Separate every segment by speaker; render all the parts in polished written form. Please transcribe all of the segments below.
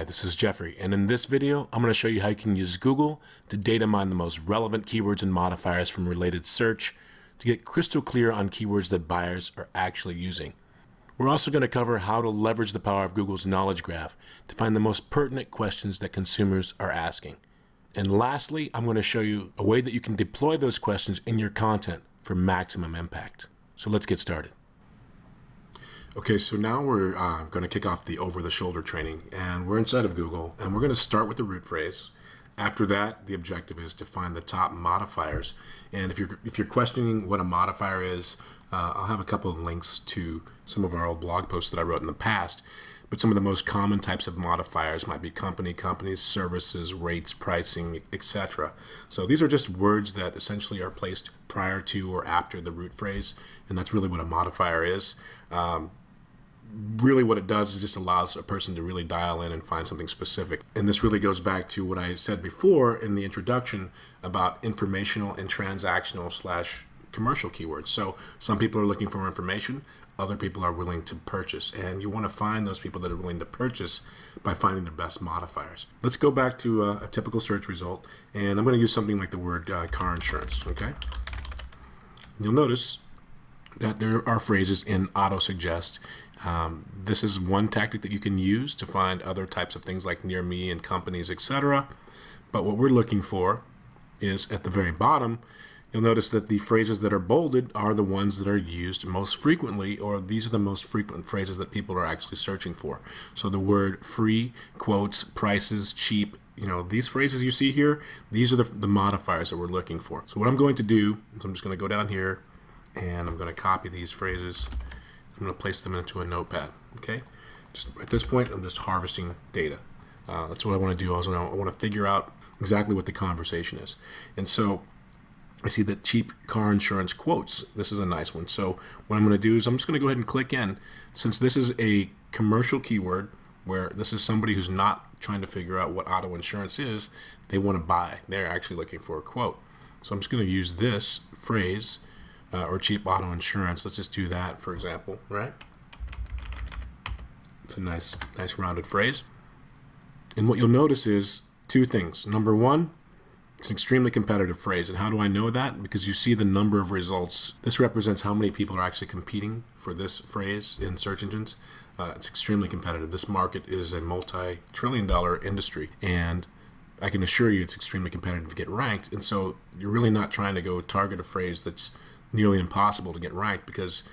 Speaker 1: Hi, this is Jeffrey, and in this video, I'm going to show you how you can use Google to data mine the most relevant keywords and modifiers from related search to get crystal clear on keywords that buyers are actually using. We're also going to cover how to leverage the power of Google's knowledge graph to find the most pertinent questions that consumers are asking. And lastly, I'm going to show you a way that you can deploy those questions in your content for maximum impact. So let's get started. Okay, so now we're going to kick off the over-the-shoulder training, and we're inside of Google, and we're going to start with the root phrase. After that, the objective is to find the top modifiers. And if you're questioning what a modifier is, I'll have a couple of links to some of our old blog posts that I wrote in the past. But some of the most common types of modifiers might be companies, services, rates, pricing, etc. So these are just words that essentially are placed prior to or after the root phrase, and that's really what a modifier is. Really what it does is just allows a person to really dial in and find something specific. And this really goes back to what I said before in the introduction about informational and transactional / commercial keywords. So some people are looking for information, other people are willing to purchase, and you want to find those people that are willing to purchase by finding the best modifiers. Let's go back to a typical search result, and I'm going to use something like the word car insurance, okay? You'll notice that there are phrases in auto-suggest. This is one tactic that you can use to find other types of things like near me and companies, etc. But what we're looking for is at the very bottom. You'll notice that the phrases that are bolded are the ones that are used most frequently, or these are the most frequent phrases that people are actually searching for. So the word free, quotes, prices, cheap, these phrases you see here, these are the modifiers that we're looking for. So what I'm going to do is I'm just going to go down here and I'm going to copy these phrases. I'm going to place them into a notepad, okay? Just at this point, I'm just harvesting data. That's what I want to do. Also, I want to figure out exactly what the conversation is. And so I see that cheap car insurance quotes. This is a nice one. So what I'm going to do is I'm just going to go ahead and click in. Since this is a commercial keyword where this is somebody who's not trying to figure out what auto insurance is, they want to buy. They're actually looking for a quote. So I'm just going to use this phrase, or cheap auto insurance. Let's just do that, for example, right? It's a nice rounded phrase. And what you'll notice is two things. Number one, it's an extremely competitive phrase. And how do I know that? Because you see the number of results. This represents how many people are actually competing for this phrase in search engines. It's extremely competitive. This market is a multi-trillion-dollar industry, and I can assure you it's extremely competitive to get ranked. And so you're really not trying to go target a phrase that's nearly impossible to get ranked, because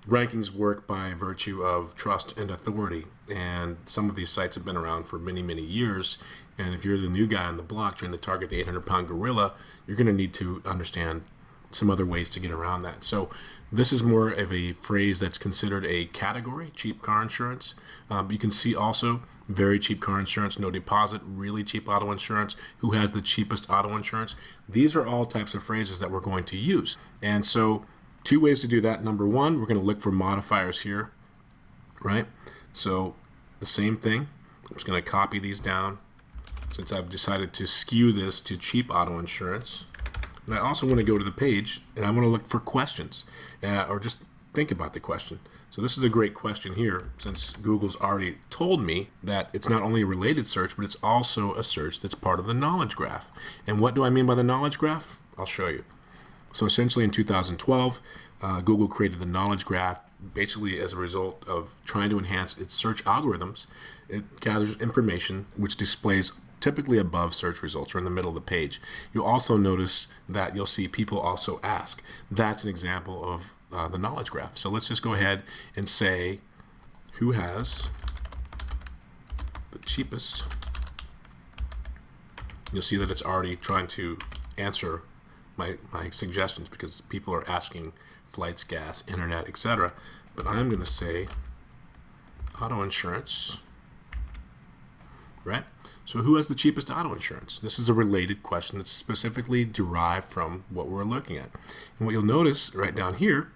Speaker 1: rankings work by virtue of trust and authority. And some of these sites have been around for many, many years. And if you're the new guy on the block trying to target the 800-pound gorilla, you're going to need to understand some other ways to get around that. So this is more of a phrase that's considered a category, cheap car insurance. You can see also very cheap car insurance, no deposit, really cheap auto insurance, who has the cheapest auto insurance. These are all types of phrases that we're going to use. And so two ways to do that. Number one, we're going to look for modifiers here, right? So the same thing. I'm just going to copy these down since I've decided to skew this to cheap auto insurance. And I also want to go to the page and I want to look for questions, or just think about the question. So this is a great question here, since Google's already told me that it's not only a related search, but it's also a search that's part of the knowledge graph. And what do I mean by the knowledge graph? I'll show you. So essentially in 2012, Google created the knowledge graph basically as a result of trying to enhance its search algorithms. It gathers information which displays typically above search results or in the middle of the page. You'll also notice that you'll see people also ask. That's an example of the knowledge graph. So let's just go ahead and say, who has the cheapest? You'll see that it's already trying to answer my suggestions, because people are asking flights, gas, internet, etc. But I'm going to say auto insurance, right? So who has the cheapest auto insurance? This is a related question that's specifically derived from what we're looking at. And what you'll notice right down here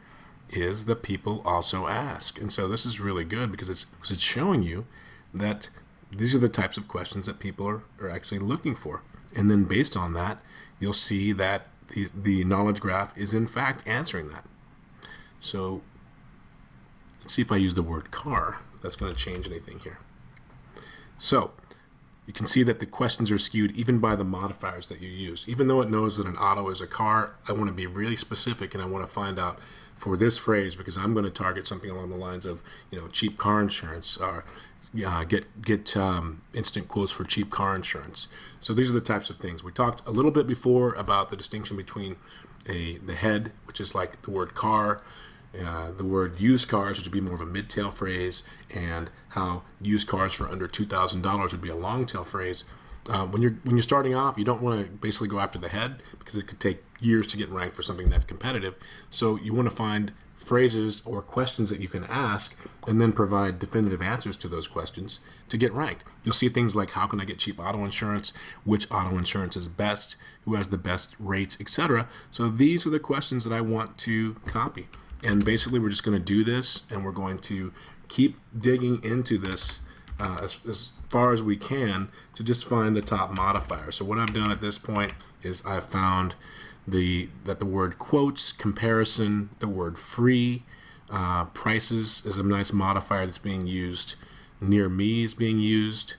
Speaker 1: is that people also ask. And so this is really good, because it's showing you that these are the types of questions that people are actually looking for. And then based on that, you'll see that the knowledge graph is in fact answering that. So let's see if I use the word car, if that's going to change anything here. So you can see that the questions are skewed even by the modifiers that you use. Even though it knows that an auto is a car, I want to be really specific, and I want to find out for this phrase, because I'm going to target something along the lines of, cheap car insurance, or get instant quotes for cheap car insurance. So these are the types of things. We talked a little bit before about the distinction between the head, which is like the word car, the word used cars, which would be more of a mid-tail phrase, and how used cars for under $2,000 would be a long-tail phrase. When you're starting off, you don't want to basically go after the head, because it could take years to get ranked for something that's competitive. So you want to find phrases or questions that you can ask and then provide definitive answers to those questions to get ranked. You'll see things like, how can I get cheap auto insurance, which auto insurance is best, who has the best rates, etc. So these are the questions that I want to copy. And basically we're just going to do this, and we're going to keep digging into this as far as we can to just find the top modifier. So what I've done at this point is I've found that the word quotes, comparison, the word free, prices is a nice modifier that's being used. Near me is being used.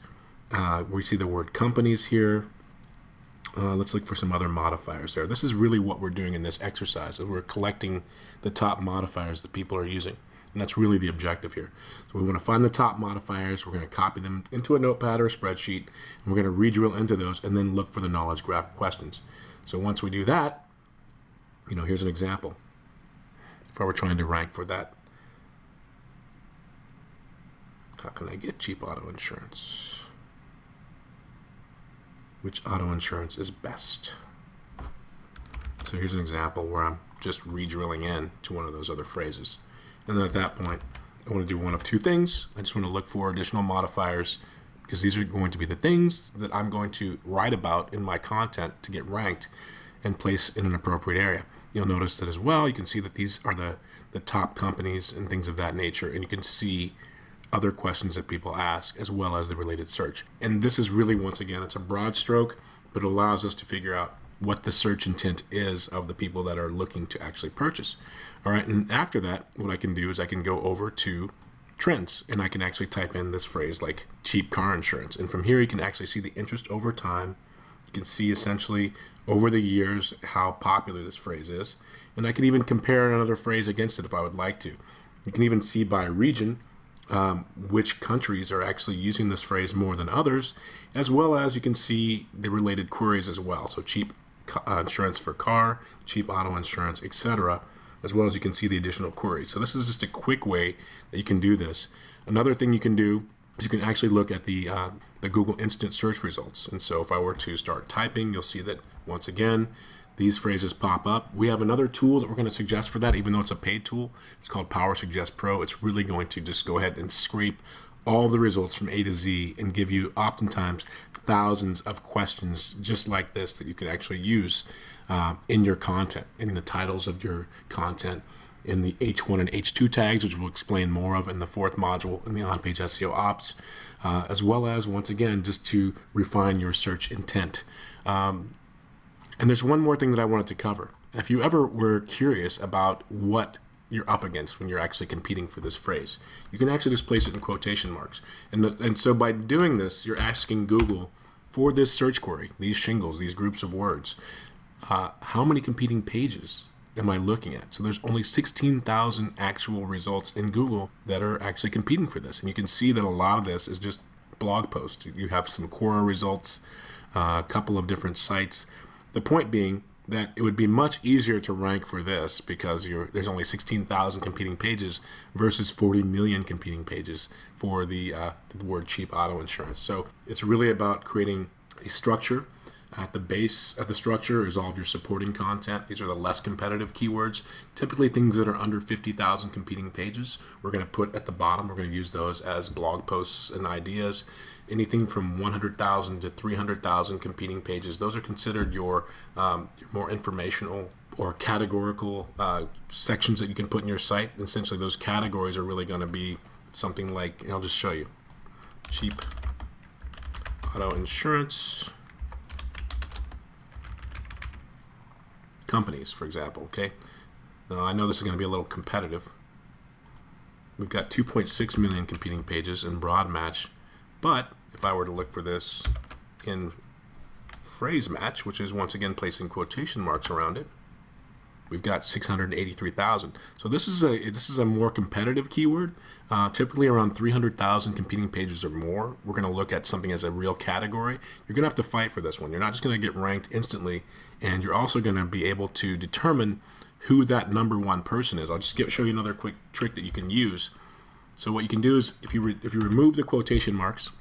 Speaker 1: We see the word companies here. Let's look for some other modifiers there. This is really what we're doing in this exercise, is we're collecting the top modifiers that people are using. And that's really the objective here. So we want to find the top modifiers. We're going to copy them into a notepad or a spreadsheet, and we're going to re-drill into those and then look for the knowledge graph questions. So once we do that, here's an example. If I were trying to rank for that, how can I get cheap auto insurance? Which auto insurance is best? So here's an example where I'm just re-drilling in to one of those other phrases. And then at that point, I want to do one of two things. I just want to look for additional modifiers, because these are going to be the things that I'm going to write about in my content to get ranked and place in an appropriate area. You'll notice that as well, you can see that these are the top companies and things of that nature, and you can see other questions that people ask as well as the related search. And this is really, once again, it's a broad stroke, but it allows us to figure out what the search intent is of the people that are looking to actually purchase. All right, and after that, what I can do is I can go over to trends, and I can actually type in this phrase like cheap car insurance. And from here, you can actually see the interest over time. You can see essentially over the years how popular this phrase is. And I can even compare another phrase against it if I would like to. You can even see by region which countries are actually using this phrase more than others, as well as you can see the related queries as well. So cheap insurance for car, cheap auto insurance, etc., as well as you can see the additional queries. So this is just a quick way that you can do this. Another thing you can do is you can actually look at the Google instant search results. And so if I were to start typing, you'll see that once again, these phrases pop up. We have another tool that we're going to suggest for that, even though it's a paid tool. It's called Power Suggest Pro. It's really going to just go ahead and scrape all the results from A to Z and give you oftentimes thousands of questions just like this that you can actually use in your content, in the titles of your content, in the H1 and H2 tags, which we'll explain more of in the fourth module in the on-page SEO ops, as well as, once again, just to refine your search intent. And there's one more thing that I wanted to cover. If you ever were curious about what you're up against when you're actually competing for this phrase, you can actually just place it in quotation marks. And so by doing this, you're asking Google for this search query, these shingles, these groups of words, how many competing pages am I looking at? So there's only 16,000 actual results in Google that are actually competing for this. And you can see that a lot of this is just blog posts. You have some Quora results, a couple of different sites. The point being that it would be much easier to rank for this because there's only 16,000 competing pages versus 40 million competing pages for the word cheap auto insurance. So it's really about creating a structure. At the base of the structure is all of your supporting content. These are the less competitive keywords, typically things that are under 50,000 competing pages. We're going to put at the bottom, we're going to use those as blog posts and ideas. Anything from 100,000 to 300,000 competing pages, those are considered your more informational or categorical sections that you can put in your site. And essentially those categories are really going to be something like, and I'll just show you, cheap auto insurance companies, for example. Okay, now I know this is going to be a little competitive. We've got 2.6 million competing pages in broad match, but if I were to look for this in phrase match, which is once again placing quotation marks around it, we've got 683,000. So this is a more competitive keyword. Typically around 300,000 competing pages or more. We're going to look at something as a real category. You're going to have to fight for this one. You're not just going to get ranked instantly, and you're also going to be able to determine who that number one person is. I'll just show you another quick trick that you can use. So what you can do is if you remove the quotation marks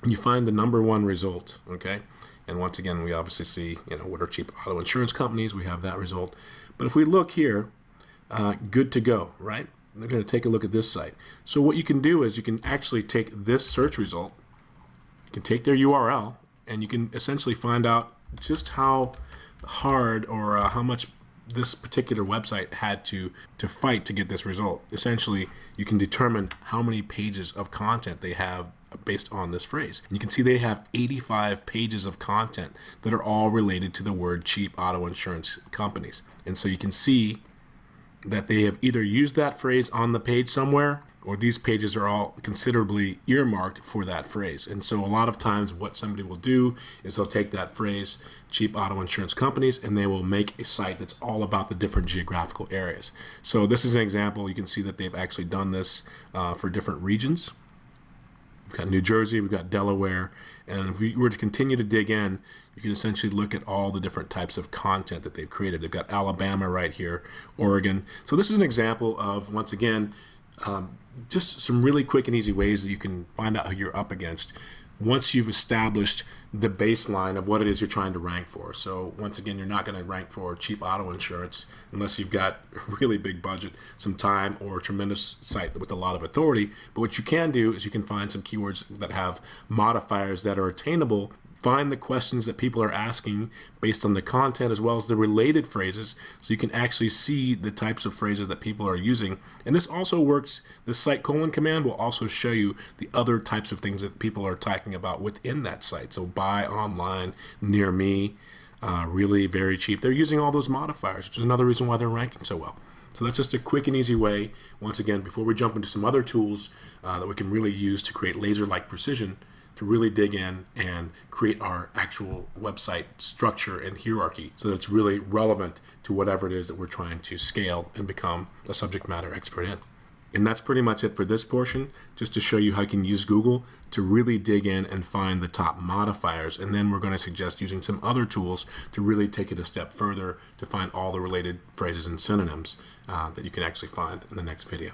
Speaker 1: and you find the number one result, okay? And once again, we obviously see, what are cheap auto insurance companies? We have that result. But if we look here, good to go, right? We're going to take a look at this site. So what you can do is you can actually take this search result, you can take their URL, and you can essentially find out just how hard or how much this particular website had to fight to get this result. Essentially, you can determine how many pages of content they have based on this phrase. And you can see they have 85 pages of content that are all related to the word cheap auto insurance companies. And so you can see that they have either used that phrase on the page somewhere, or these pages are all considerably earmarked for that phrase. And so a lot of times what somebody will do is they'll take that phrase, cheap auto insurance companies, and they will make a site that's all about the different geographical areas. So this is an example. You can see that they've actually done this for different regions. We've got New Jersey, we've got Delaware, and if we were to continue to dig in, you can essentially look at all the different types of content that they've created. They've got Alabama right here, Oregon. So this is an example of, once again, just some really quick and easy ways that you can find out who you're up against once you've established the baseline of what it is you're trying to rank for. So once again, you're not going to rank for cheap auto insurance unless you've got a really big budget, some time, or a tremendous site with a lot of authority. But what you can do is you can find some keywords that have modifiers that are attainable. Find the questions that people are asking based on the content as well as the related phrases, so you can actually see the types of phrases that people are using. And this also works, the site colon command will also show you the other types of things that people are talking about within that site. So buy online, near me, really very cheap. They're using all those modifiers, which is another reason why they're ranking so well. So that's just a quick and easy way, once again, before we jump into some other tools that we can really use to create laser-like precision, to really dig in and create our actual website structure and hierarchy so that it's really relevant to whatever it is that we're trying to scale and become a subject matter expert in. And that's pretty much it for this portion, just to show you how you can use Google to really dig in and find the top modifiers. And then we're going to suggest using some other tools to really take it a step further to find all the related phrases and synonyms that you can actually find in the next video.